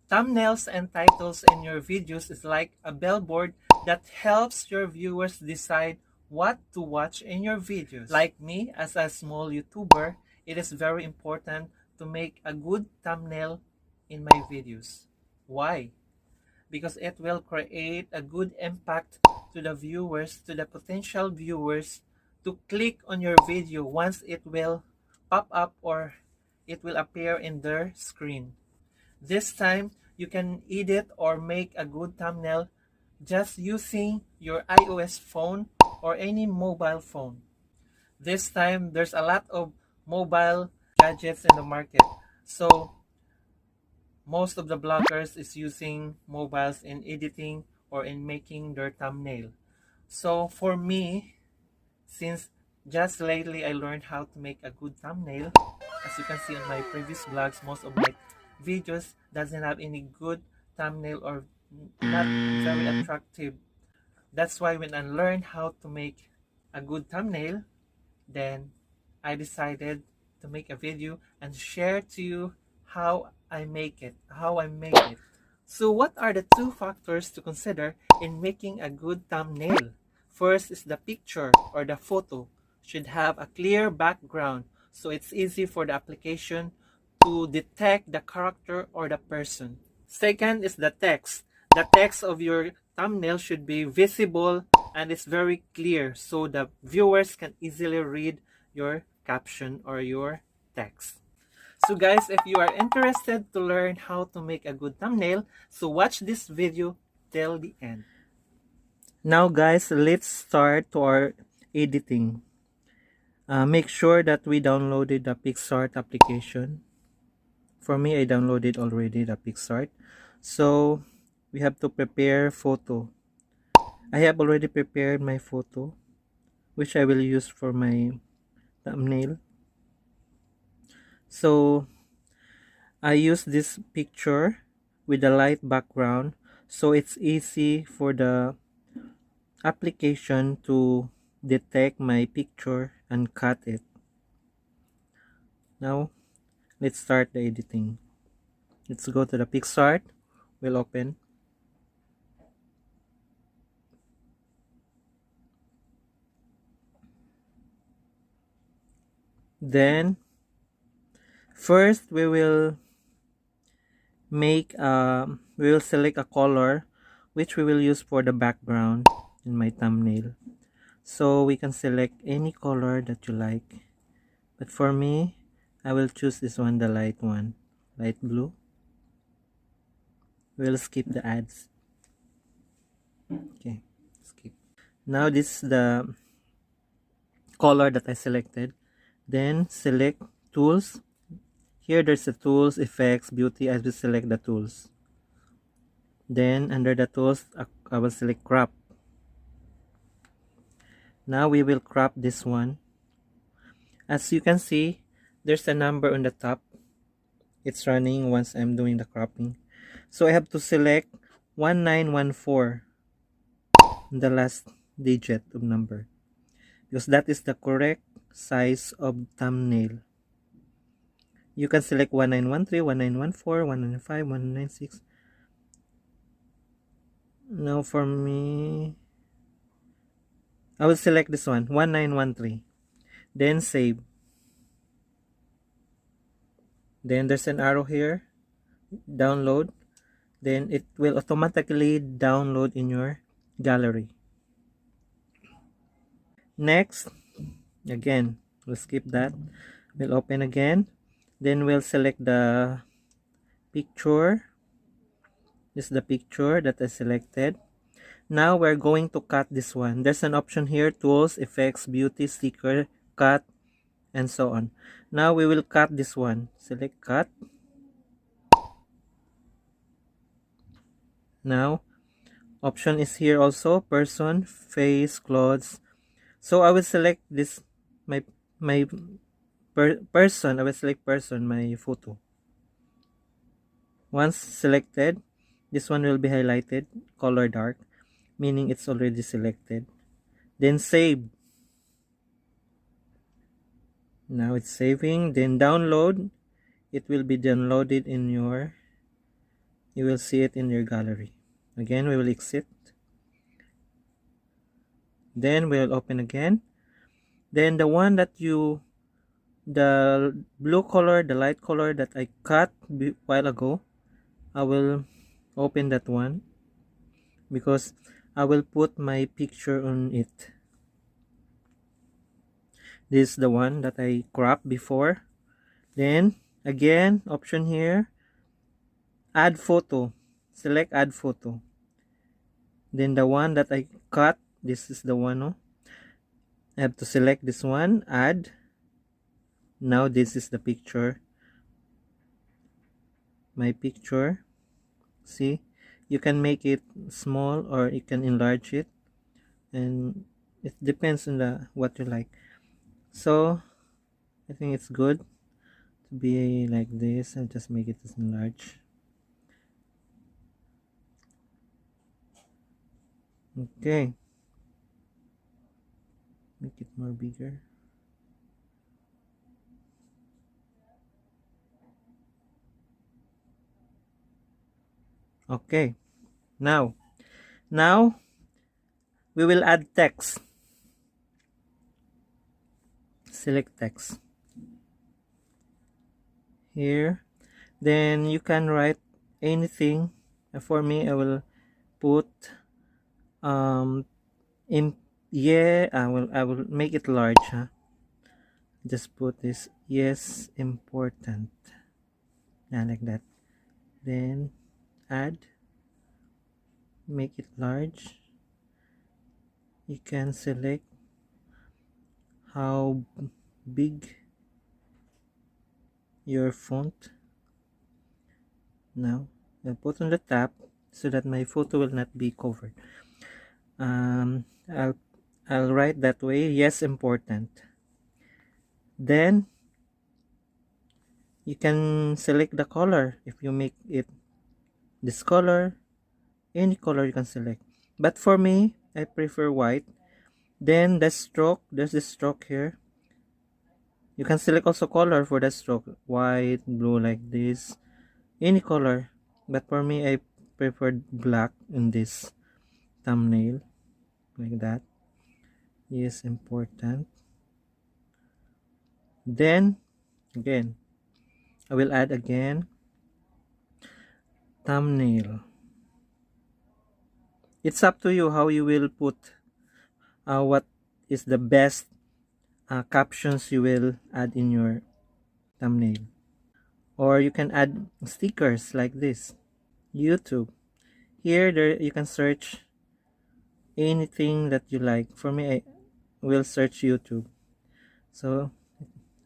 Thumbnails and titles in your videos is like a billboard that helps your viewers decide what to watch in your videos. Like me, as a small YouTuber, it is very important to make a good thumbnail in my videos. Why? Because it will create a good impact to the viewers, to the potential viewers, to click on your video once it will pop up or it will appear in their screen. This time, you can edit or make a good thumbnail just using your iOS phone or any mobile phone. This time, there's a lot of mobile gadgets in the market. So, most of the bloggers is using mobiles in editing or in making their thumbnail. So, for me, since just lately I learned how to make a good thumbnail, as you can see on my previous vlogs, most of my videos doesn't have any good thumbnail or not very attractive. That's why when I learned how to make a good thumbnail, then I decided to make a video and share to you how I make it, how I make it. So what are the two factors to consider in making a good thumbnail? First is the picture or the photo should have a clear background so it's easy for the application to detect the character or the person. Second is the text. The text of your thumbnail should be visible and it's very clear so the viewers can easily read your caption or your text. So guys, if you are interested to learn how to make a good thumbnail, so watch this video till the end. Now guys, let's start to our editing. Make sure that we downloaded the Picsart application. For me, I downloaded already the Picsart. So we have to prepare photo. I have already prepared my photo, which I will use for my thumbnail. So I use this picture with a light background so it's easy for the application to detect my picture and cut it. Now let's start the editing. Let's go to the Picsart. We'll open. Then first we will select a color which we will use for the background in my thumbnail. So we can select any color that you like, but for me I will choose this one, the light one, light blue. We'll skip the ads. Okay, skip. Now this is the color that I selected. Then select tools. Here there's the tools, effects, beauty. I will select the tools. Then under the tools I will select crop. Now we will crop this one. As you can see, there's a number on the top. It's running once I'm doing the cropping. So I have to select 1914, the last digit of number, because that is the correct size of thumbnail. You can select 1913, 1914, 1995, 1996. Now for me, I will select this one, 1913. Then save. Then there's an arrow here, download. Then it will automatically download in your gallery. Next, again, we'll skip that. We'll open again. Then we'll select the picture. This is the picture that I selected. Now we're going to cut this one. There's an option here, tools, effects, beauty, sticker, cut, and so on. Now we will cut this one. Select cut. Now option is here also, person, face, clothes. So I will select this, my person. I will select person, my photo. Once selected, this one will be highlighted, color dark, meaning it's already selected. Then save. Now it's saving. Then download. It will be downloaded in your you will see it in your gallery. Again, we will exit. Then we'll open again. Then the one that the blue color, the light color that I cut while ago, I will open that one because I will put my picture on it. This is the one that I cropped before. Then again, option here, add photo. Select add photo. Then the one that I cut, this is the one. Oh, I have to select this one, add. Now this is the picture. My picture. See, you can make it small or you can enlarge it, and it depends on what you like. So I think it's good to be like this. I'll just make it as large. Okay, make it more bigger. Okay, now we will add text. Select text here. Then you can write anything. For me, I will put in I will make it large. Just put this, yes, important. Like that. Then add, make it large. You can select how big your font. Now I'll put on the top so that my photo will not be covered. I'll write that way, yes, important. Then you can select the color. If you make it this color, any color you can select, but for me I prefer white. Then the stroke, there's the stroke here. You can select also color for the stroke, white, blue, like this, any color, but for me I prefer black in this thumbnail, like that. Yes, important. Then again I will add again thumbnail. It's up to you how you will put what is the best captions you will add in your thumbnail. Or you can add stickers like this. YouTube. Here there you can search anything that you like. For me, I will search YouTube. So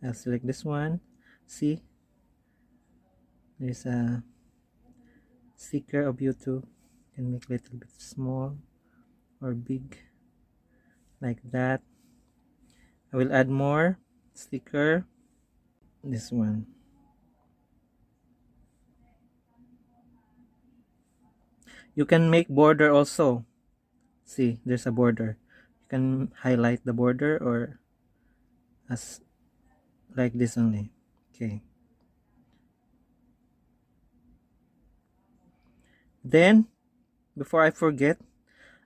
I'll select this one. See, there's a sticker of YouTube. You can make a little bit small or big, like that. I will add more sticker. This one. You can make border also. See, there's a border. You can highlight the border or as like this only. Okay. Then, before I forget,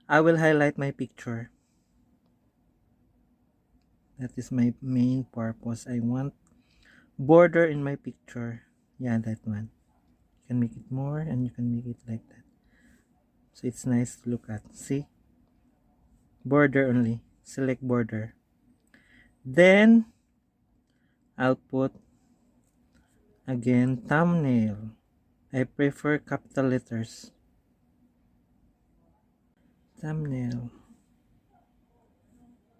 I will highlight my picture. That is my main purpose. I want border in my picture. Yeah, that one. You can make it more and you can make it like that. So it's nice to look at. See? Border only. Select border. Then, I'll put again thumbnail. I prefer capital letters. Thumbnail.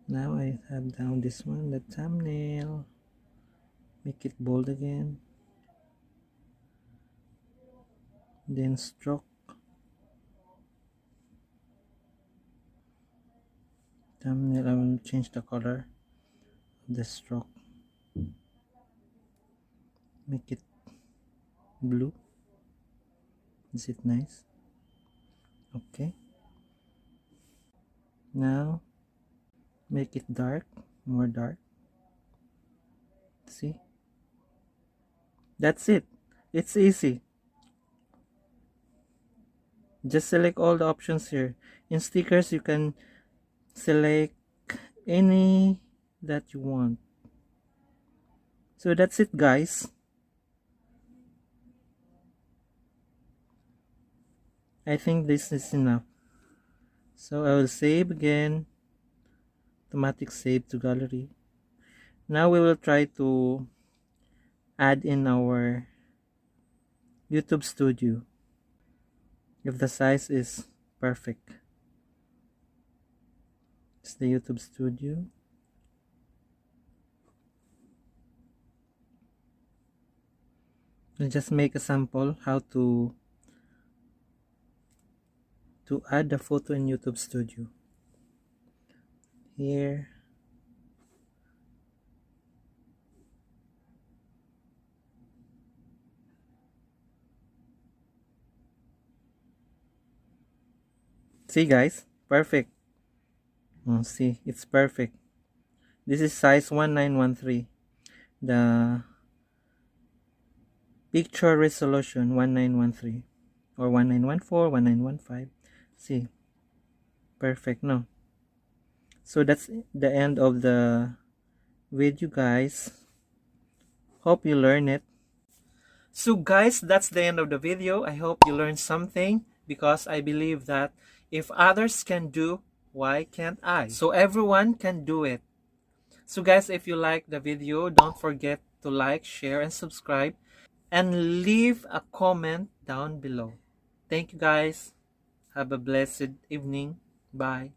Now I have down this one, the thumbnail. Make it bold again. Then stroke. Thumbnail, I will change the color of the stroke. Make it blue. Is it nice? Okay. Now make it dark, more dark. See? That's it. It's easy. Just select all the options here. In stickers, you can select any that you want. So that's it, guys. I think this is enough. So I will save again. Automatic save to gallery. Now we will try to add in our YouTube Studio if the size is perfect. It's the YouTube Studio. I'll just make a sample how to add the photo in YouTube Studio. Here. See guys, perfect. Oh, see, it's perfect. This is size 1913. The picture resolution 1913 or 1914, 1915. See, perfect, no? So that's the end of the video, guys. Hope you learn it. So guys, that's the end of the video. I hope you learned something, because I believe that if others can do, why can't I? So everyone can do it. So guys, if you like the video, don't forget to like, share, and subscribe, and leave a comment down below. Thank you guys. Have a blessed evening. Bye.